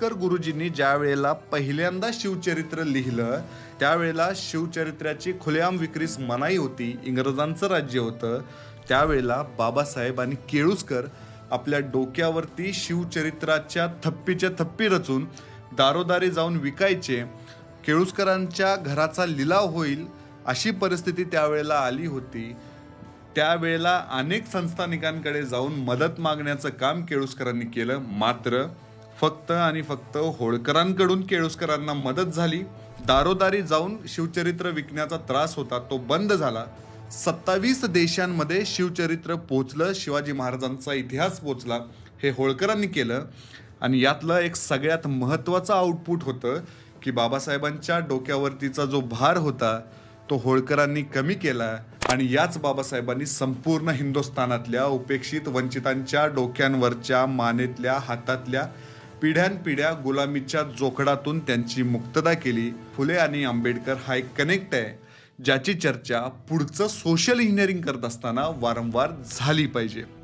केळुसकर गुरुजींनी ज्या वेळेला पहिल्यांदा शिवचरित्र लिहिलं त्यावेळेला शिवचरित्राची खुलेआम विक्रीस मनाई होती, इंग्रजांचं राज्य होतं. त्यावेळेला बाबासाहेब आणि केळुसकर आपल्या डोक्यावरती शिवचरित्राच्या थप्पीच्या थप्पी रचून दारोदारी जाऊन विकायचे. केळुसकरांच्या घराचा लिलाव होईल अशी परिस्थिती त्यावेळेला आली होती. त्यावेळेला अनेक संस्थानिकांकडे जाऊन मदत मागण्याचं काम केळुसकरांनी केलं. मात्र फक्त आणि फक्त होळकरांकडून केळुसकरांना मदत झाली. दारोदारी जाऊन शिवचरित्र विकण्याचा त्रास होता, तो बंद झाला. 27 देशांमध्ये शिवचरित्र पोचलं, शिवाजी महाराजांचा इतिहास पोचला. हे होळकरांनी केलं. आणि यातलं एक सगळ्यात महत्त्वाचं आउटपुट होतं की बाबासाहेबांच्या डोक्यावरतीचा जो भार होता तो होळकरांनी कमी केला. आणि याच बाबासाहेबांनी संपूर्ण हिंदुस्थानातल्या उपेक्षित वंचितांच्या डोक्यांवरच्या, मानेतल्या, हातातल्या पिढ्यानपिढ्या गुलामीच्या जोखडातून त्यांची मुक्तता केली. फुले आणि आंबेडकर हा एक कनेक्ट आहे ज्याची चर्चा पुढचं सोशल इंजिनिअरिंग करत असताना वारंवार झाली पाहिजे.